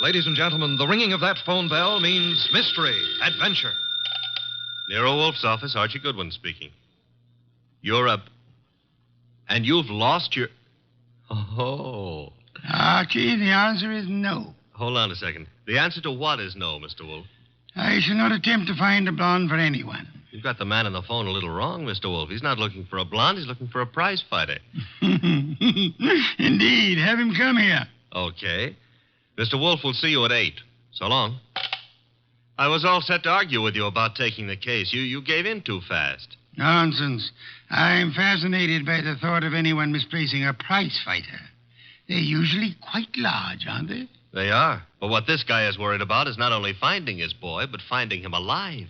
Ladies and gentlemen, the ringing of that phone bell means mystery, adventure. Nero Wolfe's office, Archie Goodwin speaking. You're up. And you've lost your... Oh. Archie, the answer is no. Hold on a second. The answer to what is no, Mr. Wolfe? I shall not attempt to find a blonde for anyone. You've got the man on the phone a little wrong, Mr. Wolfe. He's not looking for a blonde. He's looking for a prize fighter. Indeed. Have him come here. Okay. Mr. Wolfe will see you at 8. So long. I was all set to argue with you about taking the case. You gave in too fast. Nonsense. I'm fascinated by the thought of anyone misplacing a prize fighter. They're usually quite large, aren't they? They are. But what this guy is worried about is not only finding his boy, but finding him alive.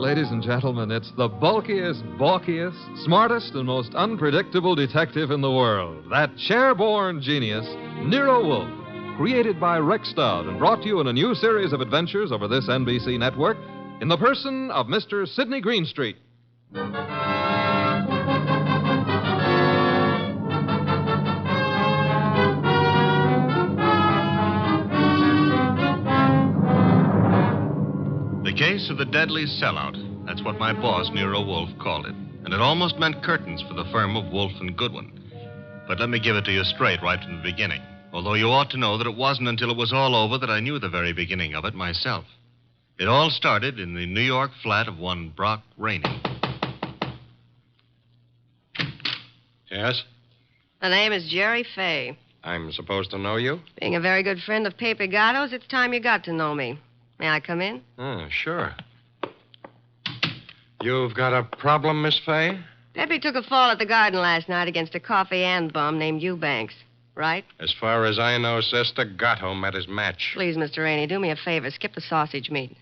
Ladies and gentlemen, it's the bulkiest, balkiest, smartest, and most unpredictable detective in the world. That chair-born genius, Nero Wolfe. Created by Rex Stout and brought to you in a new series of adventures over this NBC network in the person of Mr. Sidney Greenstreet. The case of the deadly sellout. That's what my boss, Nero Wolfe, called it. And it almost meant curtains for the firm of Wolfe and Goodwin. But let me give it to you straight right from the beginning. Although you ought to know that it wasn't until it was all over that I knew the very beginning of it myself. It all started in the New York flat of one Brock Rainey. Yes? The name is Jerry Fay. I'm supposed to know you? Being a very good friend of Pepe Gatto's, it's time you got to know me. May I come in? Sure. You've got a problem, Miss Fay? Pepe took a fall at the garden last night against a coffee and bum named Eubanks. Right? As far as I know, Sister, Gatto met his match. Please, Mr. Rainey, do me a favor. Skip the sausage meat.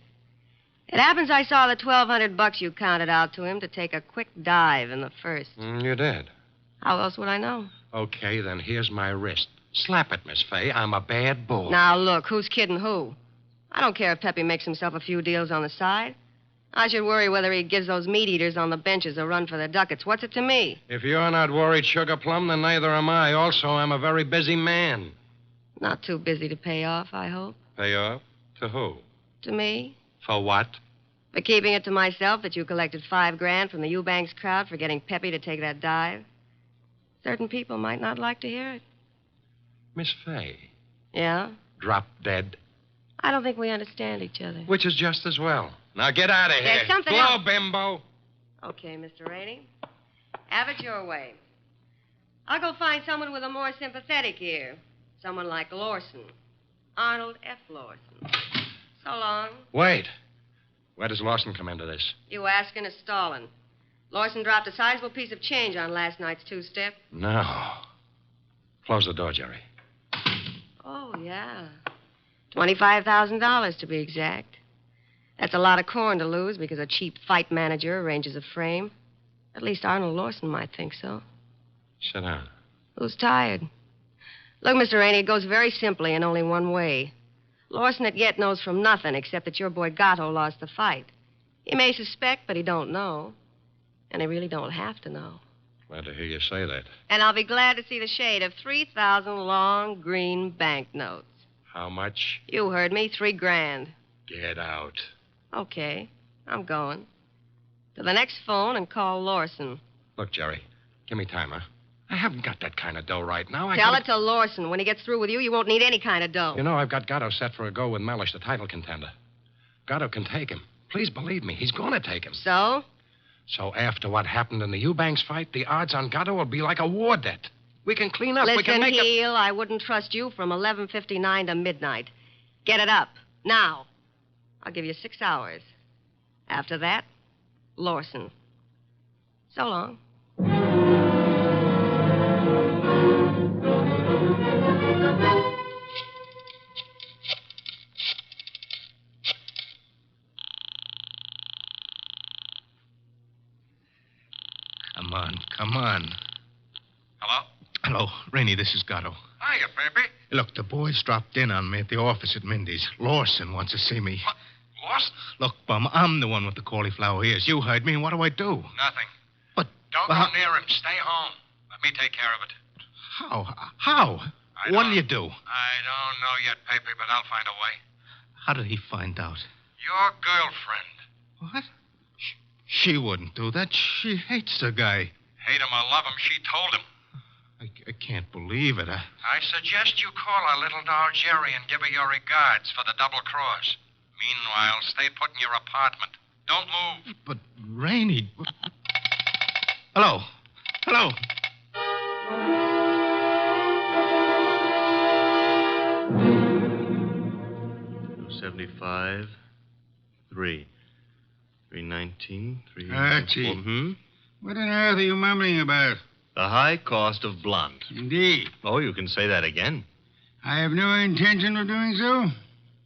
It happens I saw the $1,200 you counted out to him to take a quick dive in the first. You did? How else would I know? Okay, then here's my wrist. Slap it, Miss Fay. I'm a bad bull. Now, look, who's kidding who? I don't care if Pepe makes himself a few deals on the side. I should worry whether he gives those meat eaters on the benches a run for the ducats. What's it to me? If you're not worried, Sugar Plum, then neither am I. Also, I'm a very busy man. Not too busy to pay off, I hope. Pay off? To who? To me. For what? For keeping it to myself that you collected $5,000 from the Eubanks crowd for getting Pepe to take that dive. Certain people might not like to hear it. Miss Fay. Yeah? Drop dead. I don't think we understand each other. Which is just as well. Now get out of here. There's something Blow, else. bimbo. Okay, Mr. Rainey. Have it your way. I'll go find someone with a more sympathetic ear. Someone like Lawson. Arnold F. Lawson. So long. Wait. Where does Lawson come into this? You asking is stalling. Lawson dropped a sizable piece of change on last night's two-step. No. Close the door, Jerry. Oh, yeah. $25,000 to be exact. That's a lot of corn to lose because a cheap fight manager arranges a frame. At least Arnold Lawson might think so. Sit down. Who's tired? Look, Mr. Rainey, it goes very simply in only one way. Lawson at yet knows from nothing except that your boy Gatto lost the fight. He may suspect, but he don't know. And he really don't have to know. Glad to hear you say that. And I'll be glad to see the shade of 3,000 long green banknotes. How much? You heard me, $3,000. Get out. Okay, I'm going. To the next phone and call Lawson. Look, Jerry, give me time, huh? I haven't got that kind of dough right now. Tell it to Lawson. When he gets through with you, you won't need any kind of dough. You know, I've got Gatto set for a go with Mellish, the title contender. Gatto can take him. Please believe me, he's going to take him. So? So after what happened in the Eubanks fight, the odds on Gatto will be like a war debt. We can clean up. Listen, we can make Heel, I wouldn't trust you from 11:59 to midnight. Get it up. Now. I'll give you 6 hours. After that, Lawson. So long. Come on. Hello? Hello, Rainey, this is Gatto. Hiya, Pepe. Look, the boys dropped in on me at the office at Mindy's. Lawson wants to see me. What? Lost? Look, Bum, I'm the one with the cauliflower ears. You heard me, and what do I do? Nothing. But... Don't but go near him. Stay home. Let me take care of it. How? What do you do? I don't know yet, Pepe, but I'll find a way. How did he find out? Your girlfriend. What? She wouldn't do that. She hates the guy. Hate him or love him, she told him. I can't believe it. I suggest you call our little doll Jerry and give her your regards for the double cross. Meanwhile, stay put in your apartment. Don't move. But, Rainey... Hello? 75, 3. 319, 3... Archie. What on earth are you mumbling about? The high cost of blonde. Indeed. Oh, you can say that again. I have no intention of doing so.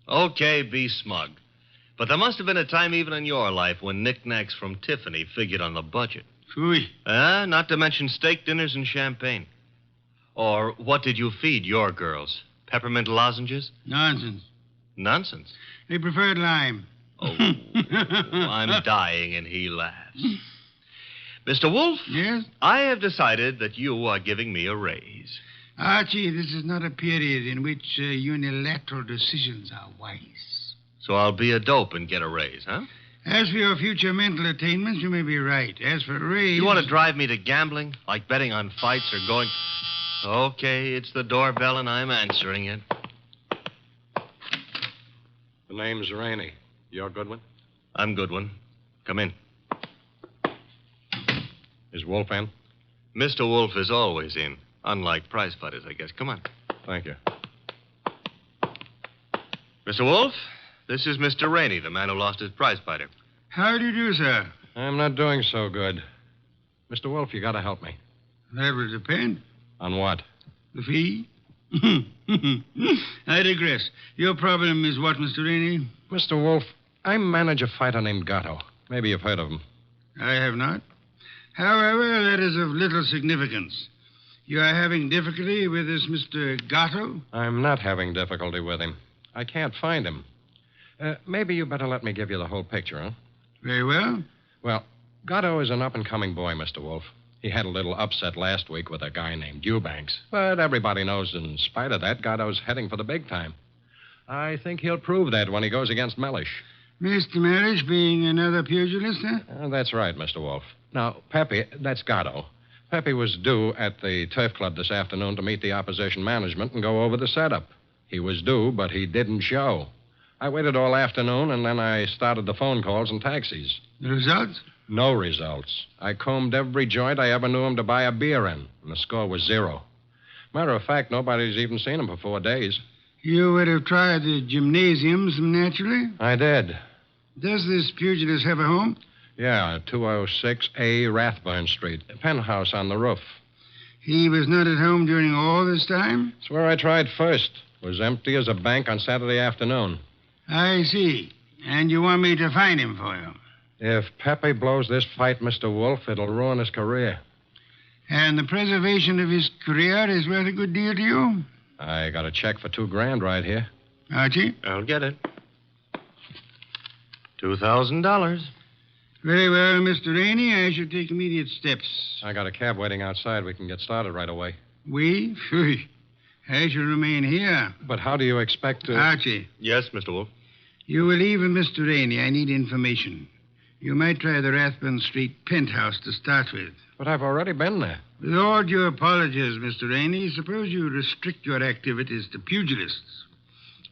Okay, be smug. But there must have been a time even in your life when knickknacks from Tiffany figured on the budget. Phooey. Not to mention steak dinners and champagne. Or what did you feed your girls? Peppermint lozenges? Nonsense. Nonsense. They preferred lime. Oh, I'm dying, and he laughs. Mr. Wolfe? Yes? I have decided that you are giving me a raise. Archie, this is not a period in which unilateral decisions are wise. So I'll be a dope and get a raise, huh? As for your future mental attainments, you may be right. As for a raise... You want to drive me to gambling? Like betting on fights or going... Okay, it's the doorbell, and I'm answering it. The name's Rainey. You're Goodwin? I'm Goodwin. Come in. Is Wolf in? Mr. Wolfe is always in. Unlike prize fighters, I guess. Come on. Thank you. Mr. Wolfe, this is Mr. Rainey, the man who lost his prize fighter. How do you do, sir? I'm not doing so good. Mr. Wolfe, you gotta help me. That will depend. On what? The fee? I digress. Your problem is what, Mr. Rainey? Mr. Wolfe, I manage a fighter named Gatto. Maybe you've heard of him. I have not. However, that is of little significance. You are having difficulty with this Mr. Gatto? I'm not having difficulty with him. I can't find him. Maybe you better let me give you the whole picture, huh? Very well. Well, Gatto is an up-and-coming boy, Mr. Wolfe. He had a little upset last week with a guy named Eubanks. But everybody knows in spite of that, Gatto's heading for the big time. I think he'll prove that when he goes against Mellish. Mr. Mellish being another pugilist, huh? That's right, Mr. Wolfe. Now, Pepe, that's Gatto. Pepe was due at the Turf Club this afternoon to meet the opposition management and go over the setup. He was due, but he didn't show. I waited all afternoon, and then I started the phone calls and taxis. The results? No results. I combed every joint I ever knew him to buy a beer in, and the score was 0. Matter of fact, nobody's even seen him for 4 days. You would have tried the gymnasiums, naturally? I did. Does this pugilist have a home? Yeah, 206A Rathburn Street, a penthouse on the roof. He was not at home during all this time? It's where I tried first. It was empty as a bank on Saturday afternoon. I see. And you want me to find him for you? If Pepe blows this fight, Mr. Wolfe, it'll ruin his career. And the preservation of his career is worth a good deal to you? I got a check for $2,000 right here. Archie? I'll get it. $2,000. Very well, Mr. Rainey. I shall take immediate steps. I got a cab waiting outside. We can get started right away. We? Phew. I shall remain here. But how do you expect to... Archie. Yes, Mr. Wolfe. You will leave with Mr. Rainey. I need information. You might try the Rathburn Street penthouse to start with. But I've already been there. With all due apologies, Mr. Rainey, suppose you restrict your activities to pugilists.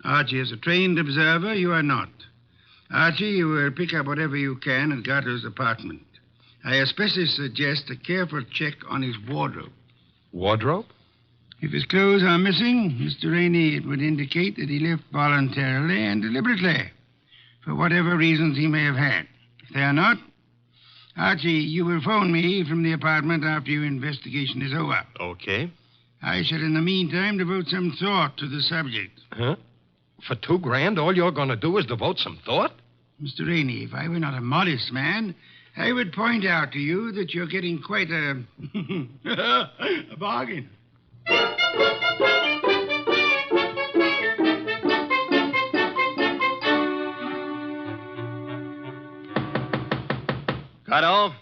Archie is a trained observer. You are not. Archie, you will pick up whatever you can at Gatto's apartment. I especially suggest a careful check on his wardrobe. Wardrobe? If his clothes are missing, Mr. Rainey, it would indicate that he left voluntarily and deliberately, for whatever reasons he may have had. If they are not, Archie, you will phone me from the apartment after your investigation is over. Okay. I shall, in the meantime, devote some thought to the subject. Huh? For $2,000, all you're going to do is devote some thought? Mr. Rainey, if I were not a modest man, I would point out to you that you're getting quite a bargain. Gatto?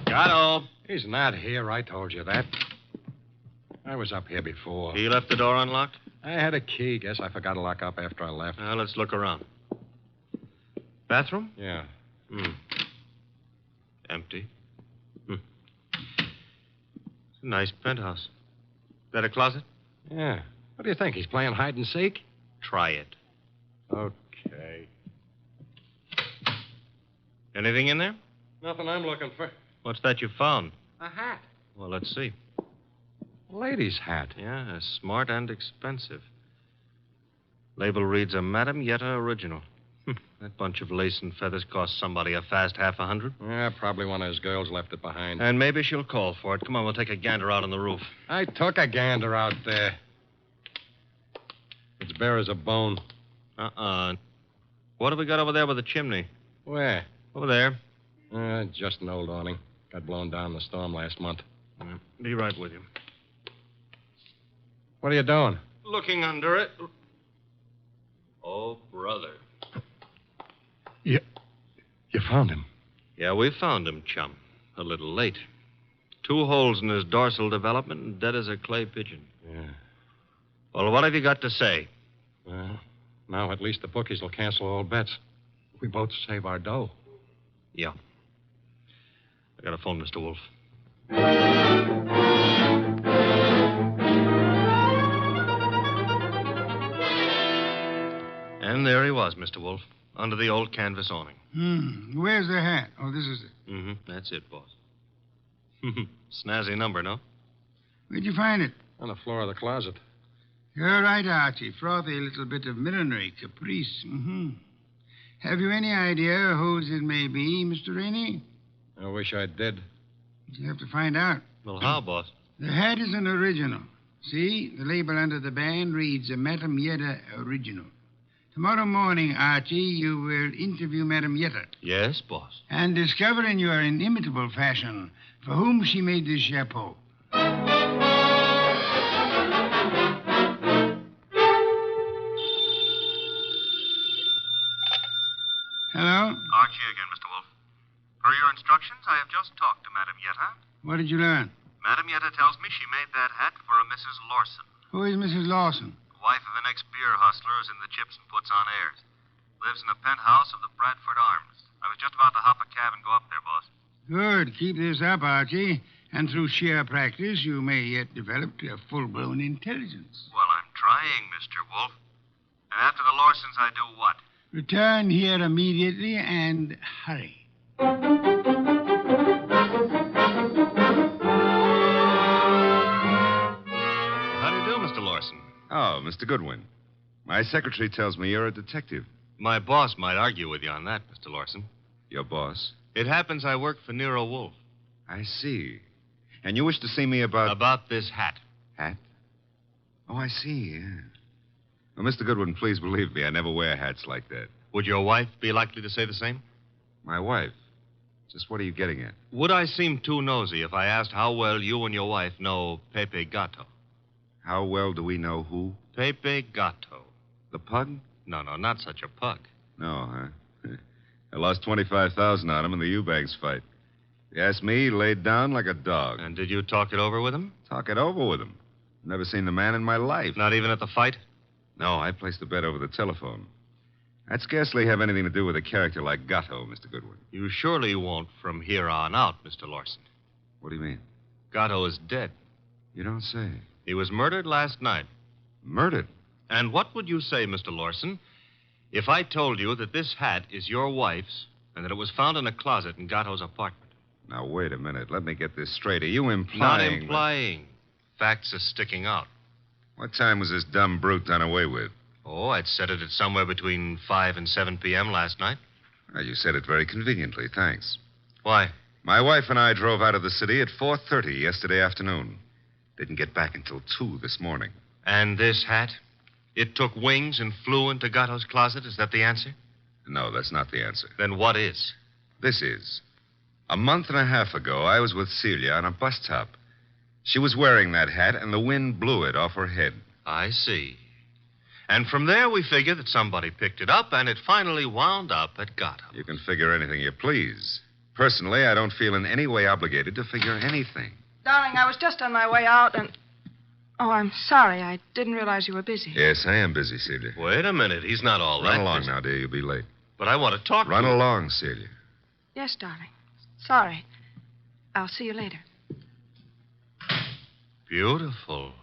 Gatto? He's not here. I told you that. I was up here before. He left the door unlocked? I had a key. Guess I forgot to lock up after I left. Well, let's look around. Bathroom? Yeah. Empty. It's a nice penthouse. That a closet? Yeah. What do you think? He's playing hide and seek? Try it. Okay. Anything in there? Nothing I'm looking for. What's that you found? A hat. Well, let's see. A lady's hat. Yeah, smart and expensive. Label reads a Madame Yetta original. That bunch of lace and feathers cost somebody a fast $50. Yeah, probably one of his girls left it behind. And maybe she'll call for it. Come on, we'll take a gander out on the roof. I took a gander out there. It's bare as a bone. What have we got over there with the chimney? Where? Over there. Just an old awning. Got blown down in the storm last month. Be right with you. What are you doing? Looking under it. Oh, brother. You found him? Yeah, we found him, chum. A little late. 2 holes in his dorsal development and dead as a clay pigeon. Yeah. Well, what have you got to say? Well, now at least the bookies will cancel all bets. We both save our dough. Yeah. I got a phone, Mr. Wolfe. And there he was, Mr. Wolfe, under the old canvas awning. Where's the hat? Oh, this is it. That's it, boss. Snazzy number, no? Where'd you find it? On the floor of the closet. You're right, Archie. Frothy little bit of millinery, caprice. Have you any idea whose it may be, Mr. Rainey? I wish I did. You have to find out. Well, how, boss? The hat is an original. See, the label under the band reads a Madame Yetta original. Tomorrow morning, Archie, you will interview Madame Yetta. Yes, boss. And discover in your inimitable fashion for whom she made this chapeau. Hello? Archie again, Mr. Wolfe. Per your instructions, I have just talked to Madame Yetta. What did you learn? Madame Yetta tells me she made that hat for a Mrs. Lawson, Who is Mrs. Lawson? wife of an ex-beer hustler who's in the chips and puts on airs. Lives in a penthouse of the Bradford Arms. I was just about to hop a cab and go up there, boss. Good. Keep this up, Archie. And through sheer practice, you may yet develop a full-blown intelligence. Well, I'm trying, Mr. Wolfe. And after the Lawsons, I do what? Return here immediately and hurry. How do you do, Mr. Lawson? Oh, Mr. Goodwin. My secretary tells me you're a detective. My boss might argue with you on that, Mr. Lawson. Your boss? It happens I work for Nero Wolfe. I see. And you wish to see me about... About this hat. Hat? Oh, I see, yeah. Well, Mr. Goodwin, please believe me, I never wear hats like that. Would your wife be likely to say the same? My wife? Just what are you getting at? Would I seem too nosy if I asked how well you and your wife know Pepe Gato? How well do we know who? Pepe Gato. The pug? No, not such a pug. No, huh? I lost $25,000 on him in the Eubanks fight. If you ask me, he laid down like a dog. And did you talk it over with him? Talk it over with him. Never seen the man in my life. Not even at the fight? No, I placed the bet over the telephone. I'd scarcely have anything to do with a character like Gatto, Mr. Goodwin. You surely won't from here on out, Mr. Lawson. What do you mean? Gatto is dead. You don't say. He was murdered last night. Murdered? And what would you say, Mr. Lawson, if I told you that this hat is your wife's and that it was found in a closet in Gatto's apartment? Now, wait a minute. Let me get this straight. Are you implying... Not implying. Facts are sticking out. What time was this dumb brute done away with? Oh, I'd set it at somewhere between 5 and 7 p.m. last night. Well, you said it very conveniently. Thanks. Why? My wife and I drove out of the city at 4:30 yesterday afternoon. Didn't get back until 2 this morning. And this hat? It took wings and flew into Gatto's closet? Is that the answer? No, that's not the answer. Then what is? This is. A month and a half ago, I was with Celia on a bus top. She was wearing that hat, and the wind blew it off her head. I see. And from there, we figure that somebody picked it up, and it finally wound up at Gatto. You can figure anything you please. Personally, I don't feel in any way obligated to figure anything. Darling, I was just on my way out and... Oh, I'm sorry. I didn't realize you were busy. Yes, I am busy, Celia. Wait a minute. He's not all that Run along busy. now, dear. You'll be late. But I want to talk Run to you. along, Celia. Yes, darling. Sorry. I'll see you later. Beautiful.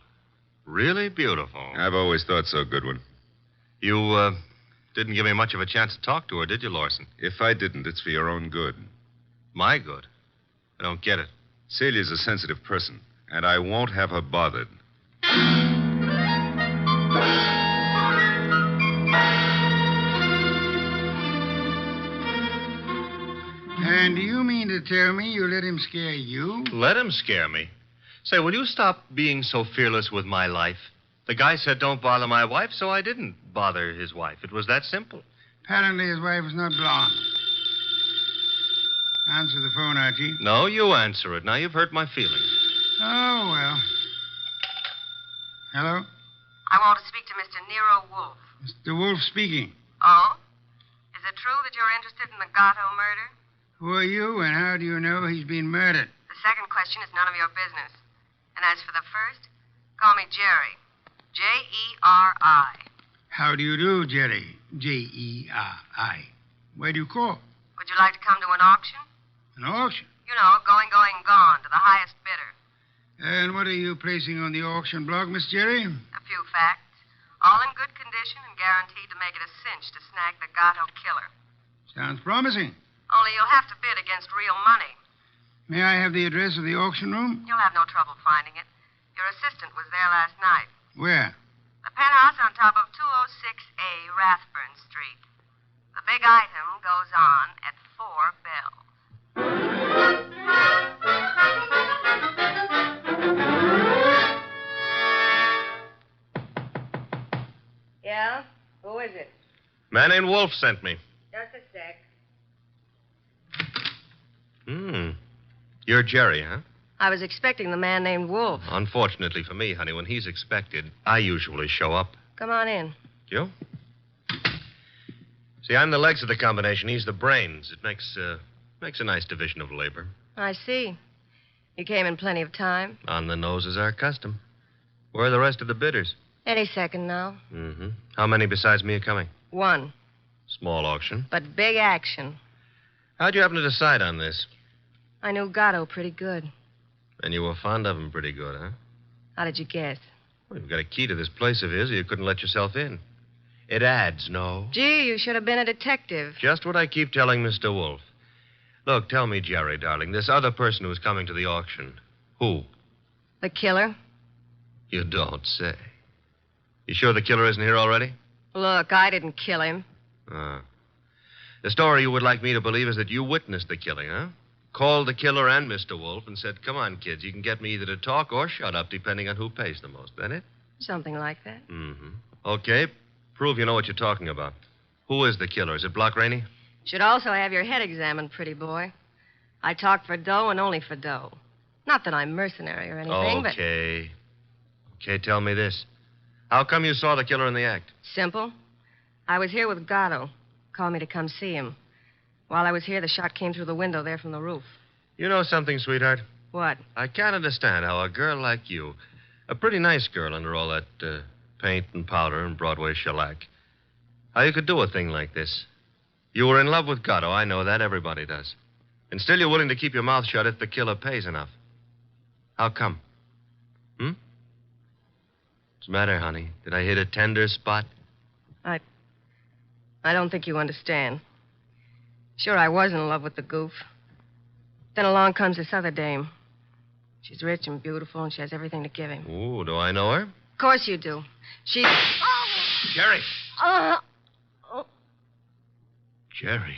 Really beautiful. I've always thought so, Goodwin. You, didn't give me much of a chance to talk to her, did you, Lawson? If I didn't, it's for your own good. My good. I don't get it. Celia's a sensitive person, and I won't have her bothered. And do you mean to tell me you let him scare you? Let him scare me. Say, will you stop being so fearless with my life? The guy said don't bother my wife, so I didn't bother his wife. It was that simple. Apparently his wife was not blonde. Answer the phone, Archie. No, you answer it. Now you've hurt my feelings. Oh, well. Hello? I want to speak to Mr. Nero Wolfe. Mr. Wolfe speaking. Oh? Is it true that you're interested in the Gatto murder? Who are you, and how do you know he's been murdered? The second question is none of your business. And as for the first, call me Jerry. Jerry. How do you do, Jerry? Jerry. Where do you call? Would you like to come to an auction? An auction? You know, going, gone, to the highest bidder. And what are you placing on the auction block, Miss Jerry? A few facts. All in good condition and guaranteed to make it a cinch to snag the Gatto killer. Sounds promising. Only you'll have to bid against real money. May I have the address of the auction room? You'll have no trouble finding it. Your assistant was there last night. Where? The penthouse on top of 206A Rathburn Street. The big item goes on at 4 bells. Yeah? Who is it? Man named Wolf sent me. Just a sec. You're Jerry, huh? I was expecting the man named Wolfe. Unfortunately for me, honey, when he's expected, I usually show up. Come on in. You? See, I'm the legs of the combination. He's the brains. It makes a nice division of labor. I see. You came in plenty of time. On the nose is our custom. Where are the rest of the bidders? Any second now. Mm-hmm. How many besides me are coming? One. Small auction. But big action. How'd you happen to decide on this? I knew Gatto pretty good. And you were fond of him pretty good, huh? How did you guess? Well, you've got a key to this place of his, or you couldn't let yourself in. It adds, no? Gee, you should have been a detective. Just what I keep telling Mr. Wolfe. Look, tell me, Jerry, darling, this other person who's coming to the auction, who? The killer? You don't say. You sure the killer isn't here already? Look, I didn't kill him. The story you would like me to believe is that you witnessed the killing, huh? Called the killer and Mr. Wolfe and said, come on, kids, you can get me either to talk or shut up, depending on who pays the most. That it? Something like that. Mm-hmm. Okay. Prove you know what you're talking about. Who is the killer? Is it Block Rainey? Should also have your head examined, pretty boy. I talk for dough and only for dough. Not that I'm mercenary or anything, but... Okay, tell me this. How come you saw the killer in the act? Simple. I was here with Gatto. Called me to come see him. While I was here, the shot came through the window there from the roof. You know something, sweetheart? What? I can't understand how a girl like you, a pretty nice girl under all that paint and powder and Broadway shellac, how you could do a thing like this. You were in love with Gatto. I know that. Everybody does. And still you're willing to keep your mouth shut if the killer pays enough. How come? What's the matter, honey? Did I hit a tender spot? I don't think you understand. Sure, I was in love with the goof. Then along comes this other dame. She's rich and beautiful, and she has everything to give him. Ooh, do I know her? Of course you do. She... Jerry! Oh. Jerry.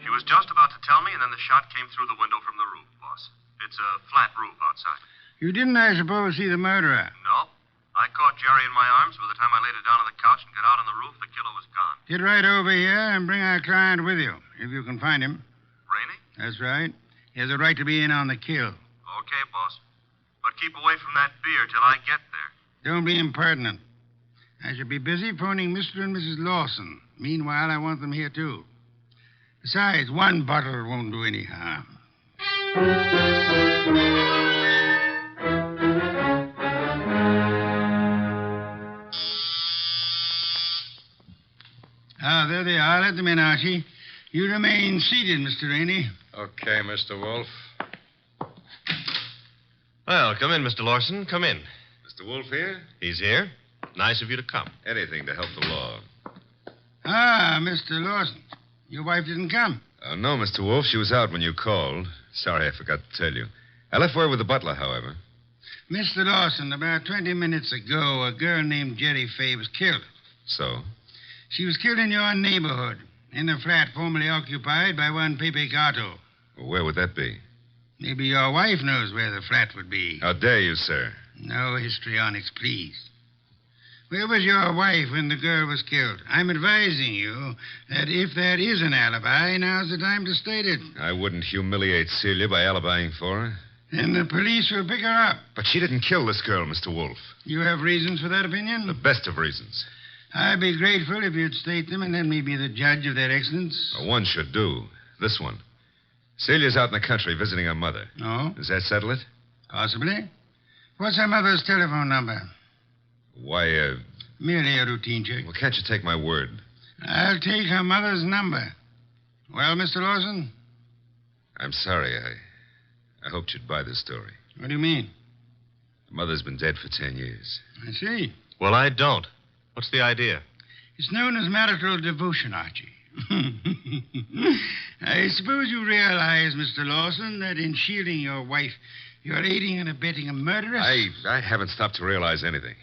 She was just about to tell me, and then the shot came through the window from the roof, boss. It's a flat roof outside. You didn't, I suppose, see the murderer? No. I caught Jerry in my arms. By the time I laid her down on the couch and got out on the roof, the killer was gone. Get right over here and bring our client with you, if you can find him. Rainey? That's right. He has a right to be in on the kill. Okay, boss. But keep away from that beer till I get there. Don't be impertinent. I shall be busy phoning Mr. and Mrs. Lawson. Meanwhile, I want them here, too. Besides, one bottle won't do any harm. There they are. Let them in, Archie. You remain seated, Mr. Rainey. Okay, Mr. Wolfe. Well, come in, Mr. Lawson. Come in. Mr. Wolfe here? He's here. Nice of you to come. Anything to help the law. Mr. Lawson. Your wife didn't come. No, Mr. Wolfe. She was out when you called. Sorry, I forgot to tell you. I left word with the butler, however. Mr. Lawson, about 20 minutes ago, a girl named Jerry Fay was killed. So? She was killed in your neighborhood, in a flat formerly occupied by one Pepe Gato. Well, where would that be? Maybe your wife knows where the flat would be. How dare you, sir? No histrionics, please. Where was your wife when the girl was killed? I'm advising you that if there is an alibi, now's the time to state it. I wouldn't humiliate Celia by alibying for her. Then the police will pick her up. But she didn't kill this girl, Mr. Wolfe. You have reasons for that opinion? The best of reasons. I'd be grateful if you'd state them and let me be the judge of their excellence. One should do. This one. Celia's out in the country visiting her mother. Oh? Does that settle it? Possibly. What's her mother's telephone number? Why, Merely a routine check. well, can't you take my word? I'll take her mother's number. Well, Mr. Lawson? I'm sorry. I hoped you'd buy this story. What do you mean? Her mother's been dead for 10 years. I see. Well, I don't. What's the idea? It's known as marital devotion, Archie. I suppose you realize, Mr. Lawson, that in shielding your wife, you're aiding and abetting a murderess? I haven't stopped to realize anything.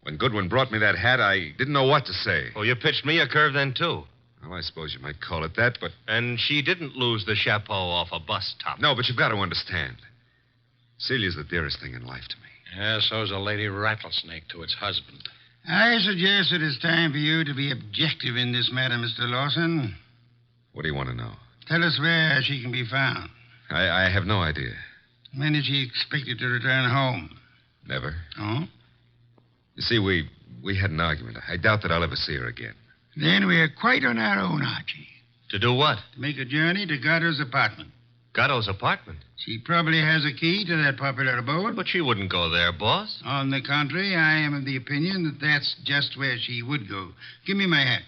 When Goodwin brought me that hat, I didn't know what to say. Oh, you pitched me a curve then, too. Well, I suppose you might call it that, but... And she didn't lose the chapeau off a bus top. No, but you've got to understand. Celia's the dearest thing in life to me. Yeah, so's a lady rattlesnake to its husband. I suggest it is time for you to be objective in this matter, Mr. Lawson. What do you want to know? Tell us where she can be found. I have no idea. When is she expected to return home? Never. Oh? You see, we had an argument. I doubt that I'll ever see her again. Then we're quite on our own, Archie. To do what? To make a journey to Gatto's apartment. Gatto's apartment? She probably has a key to that popular abode. But she wouldn't go there, boss. On the contrary, I am of the opinion that that's just where she would go. Give me my hat.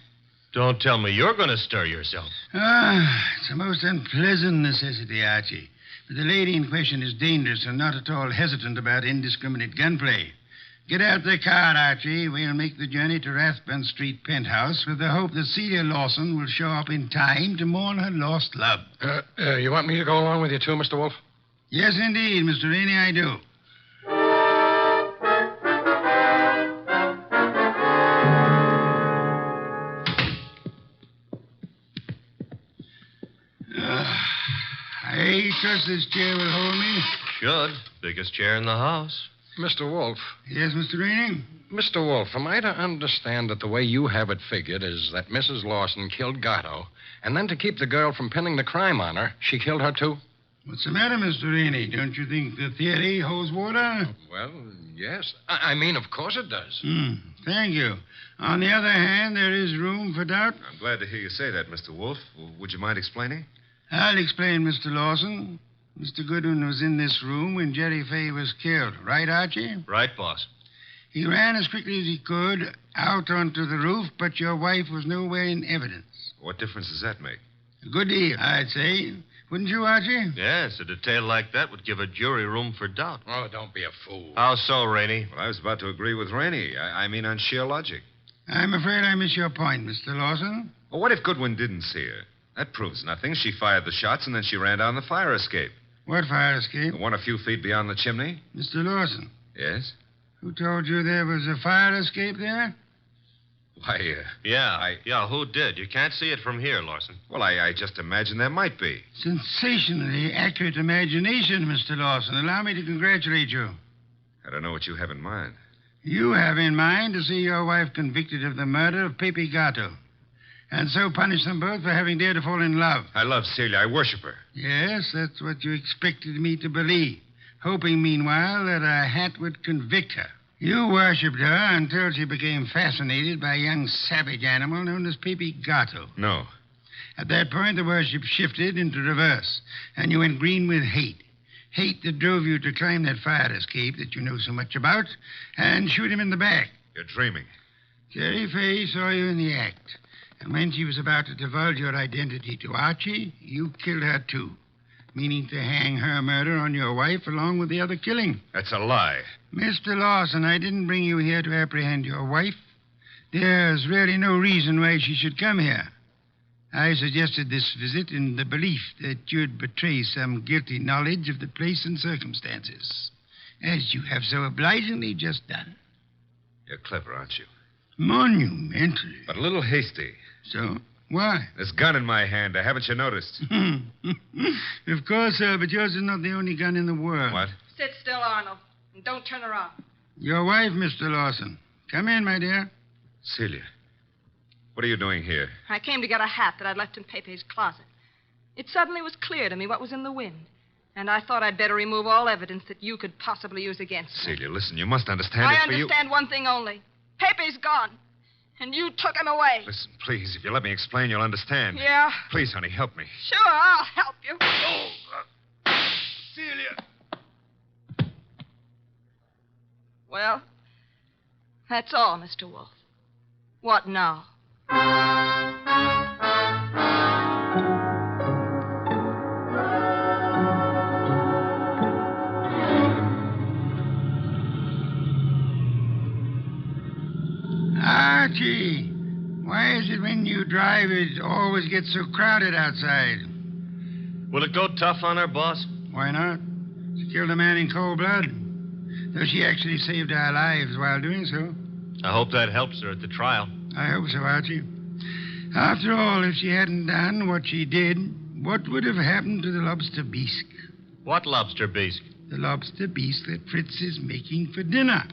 Don't tell me you're going to stir yourself. It's a most unpleasant necessity, Archie. But the lady in question is dangerous and not at all hesitant about indiscriminate gunplay. Get out the car, Archie. We'll make the journey to Rathbun Street penthouse with the hope that Celia Lawson will show up in time to mourn her lost love. You want me to go along with you, too, Mr. Wolfe? Yes, indeed, Mr. Rainey, I do. I trust this chair will hold me. Should. Biggest chair in the house. Mr. Wolfe. Yes, Mr. Rainey? Mr. Wolfe, am I to understand that the way you have it figured is that Mrs. Lawson killed Gatto, and then to keep the girl from pinning the crime on her, she killed her, too? What's the matter, Mr. Rainey? Don't you think the theory holds water? Well, yes. I mean, of course it does. Thank you. On the other hand, there is room for doubt. I'm glad to hear you say that, Mr. Wolfe. Would you mind explaining? I'll explain, Mr. Lawson. Mr. Goodwin was in this room when Jerry Fay was killed. Right, Archie? Right, boss. He ran as quickly as he could out onto the roof, but your wife was nowhere in evidence. What difference does that make? A good deal, I'd say. Wouldn't you, Archie? Yes, a detail like that would give a jury room for doubt. Oh, don't be a fool. How so, Rainey? Well, I was about to agree with Rainey. I mean on sheer logic. I'm afraid I miss your point, Mr. Lawson. Well, what if Goodwin didn't see her? That proves nothing. She fired the shots, and then she ran down the fire escape. What fire escape? The one a few feet beyond the chimney. Mr. Lawson. Yes? Who told you there was a fire escape there? Why, Yeah, who did? You can't see it from here, Lawson. well, I just imagined there might be. Sensationally accurate imagination, Mr. Lawson. Allow me to congratulate you. I don't know what you have in mind. You have in mind to see your wife convicted of the murder of Pepe Gato, and so punish them both for having dared to fall in love. I love Celia. I worship her. Yes, that's what you expected me to believe, hoping, meanwhile, that a hat would convict her. You worshipped her until she became fascinated by a young savage animal known as Pepe Gato. No. At that point, the worship shifted into reverse, and you went green with hate. Hate that drove you to climb that fire escape that you know so much about and shoot him in the back. You're dreaming. Jerry Fay saw you in the act, and when she was about to divulge your identity to Archie, you killed her too, meaning to hang her murder on your wife along with the other killing. That's a lie. Mr. Lawson, I didn't bring you here to apprehend your wife. There's really no reason why she should come here. I suggested this visit in the belief that you'd betray some guilty knowledge of the place and circumstances, as you have so obligingly just done. You're clever, aren't you? Monumentally. But a little hasty. So, why? This gun in my hand, haven't you noticed? Of course, sir, but yours is not the only gun in the world. What? Sit still, Arnold, and don't turn around. Your wife, Mr. Lawson. Come in, my dear. Celia, what are you doing here? I came to get a hat that I'd left in Pepe's closet. It suddenly was clear to me what was in the wind, and I thought I'd better remove all evidence that you could possibly use against me. Celia, listen, you must understand I it's for you. understand one thing only. Pepe's gone, and you took him away. Listen, please, if you let me explain, you'll understand. Yeah? Please, honey, help me. Sure, I'll help you. Celia! Well, that's all, Mr. Wolfe. What now? Archie, why is it when you drive it always gets so crowded outside? Will it go tough on her, boss? Why not? She killed a man in cold blood. Though she actually saved our lives while doing so. I hope that helps her at the trial. I hope so, Archie. After all, if she hadn't done what she did, what would have happened to the lobster bisque? What lobster bisque? The lobster bisque that Fritz is making for dinner.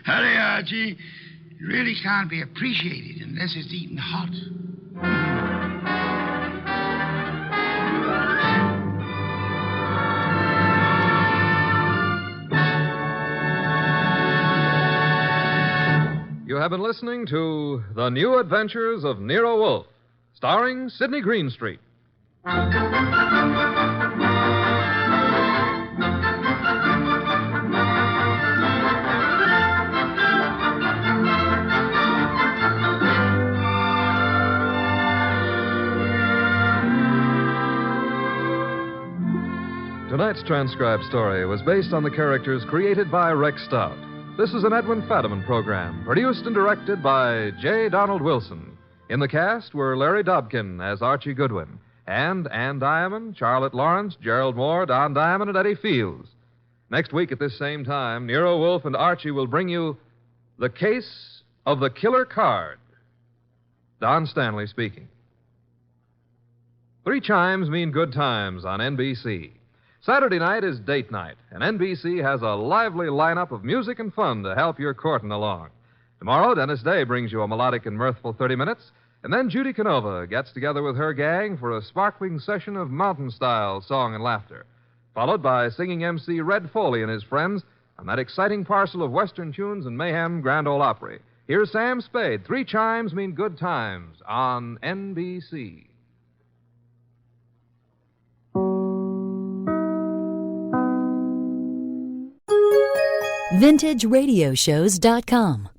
Hurry, Archie. It really can't be appreciated unless it's eaten hot. You have been listening to The New Adventures of Nero Wolfe, starring Sidney Greenstreet. Tonight's transcribed story was based on the characters created by Rex Stout. This is an Edwin Fadiman program, produced and directed by J. Donald Wilson. In the cast were Larry Dobkin as Archie Goodwin, and Ann Diamond, Charlotte Lawrence, Gerald Moore, Don Diamond, and Eddie Fields. Next week at this same time, Nero Wolfe and Archie will bring you The Case of the Killer Card. Don Stanley speaking. 3 chimes mean good times on NBC. Saturday night is date night, and NBC has a lively lineup of music and fun to help your courting along. Tomorrow, Dennis Day brings you a melodic and mirthful 30 minutes, and then Judy Canova gets together with her gang for a sparkling session of mountain-style song and laughter, followed by singing MC Red Foley and his friends on that exciting parcel of Western tunes and mayhem Grand Ole Opry. Here's Sam Spade. 3 chimes mean good times on NBC. VintageRadioshows.com